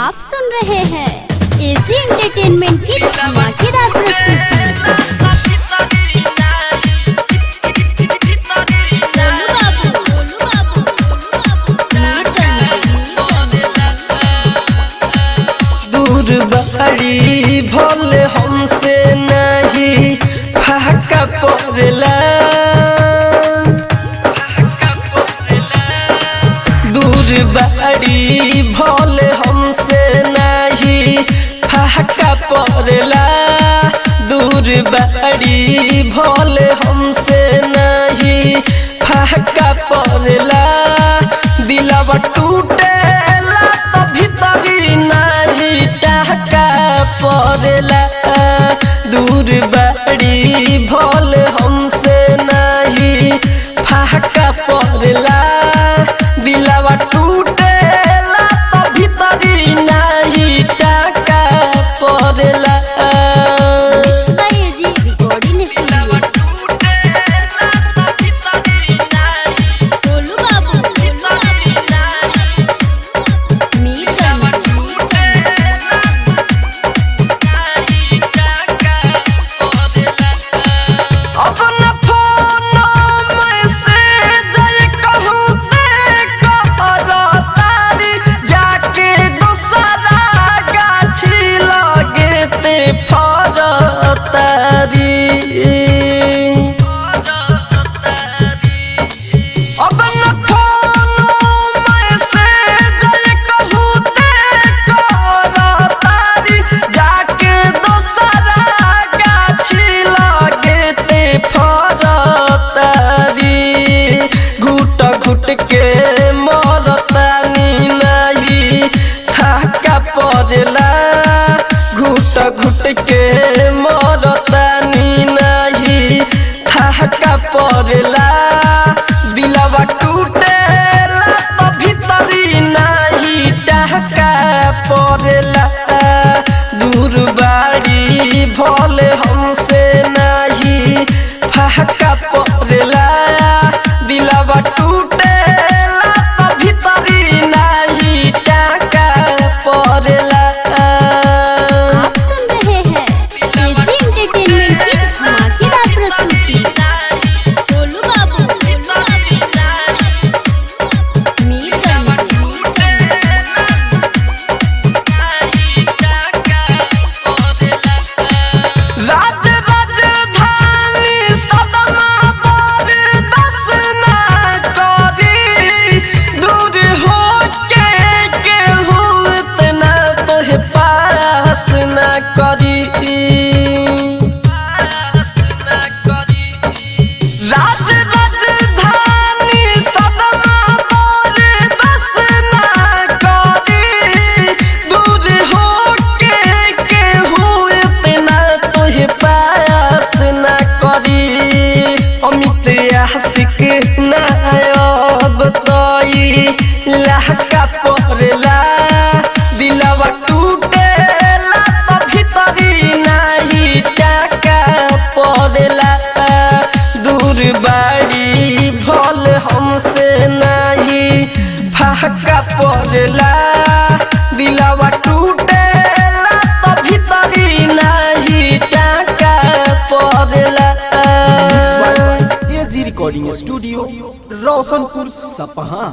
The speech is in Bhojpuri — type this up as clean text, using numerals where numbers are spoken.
आप सुन रहे हैं एजी एंटरटेनमेंट की धमाकेदार प्रस्तुति। दूर बड़ी भोले हमसे नहीं फाका पड़ला, दूर बड़ी भोले हमसे नहीं फाका पड़ला, दूर बड़ी भोले हमसे नहीं फाका पड़ला, दिलवा टूटेला तो भीतरी नहीं टहका पड़ला, दूर बड़ी भोले हमसे नहीं फाका पड़ला, दिलवा टूटेला तो भीतरी नहीं टहका पड़ला। AG recording studio. गोलू बाबू अपना फोन में से जय कहूँ ते करो तारी, जाके दूसरा गाछी लगे ते फर तारी, अपना फोन में से जय कहूँ ते करो तारी, जाके दूसरा गाछी लगे ते फर तारी, घुट घुट के मरतानी नहीं थाका पड़ला, घुट घुट के मरतानी नहीं थाका पड़ला, दिलवा टूटेला तो भीतरी नहीं टहका पड़ला, दूर बाड़ी भोले हमसे नहीं फाका पड़ला, दिलवा टूटेला तो भीतरी नहीं टहका पड़ला। आप सुन रहे हैं एजी एंटरटेनमेंट की धमाकेदार प्रस्तुति। गोलू बाबू राज राजधानी सदमा बरदास ना करी, दूर हो के केहू इतना तोहे पास ना करी, राज राजधानी सदमा बरदास ना करी, दूर हो के केहू इतना तोहे पास ना करी, अमित आशिक ना अब तोई लहका पड़ला, दिलवा टूटेला तो भीतरी नहीं टका पड़ला, दूर बाड़ी भोले हमसे नहीं फाका पड़ला, दिलवा टूटेला तो भीतरी नहीं टका पड़ला। एजी रिकॉर्डिंग स्टूडियो रोशनपुर सपहा।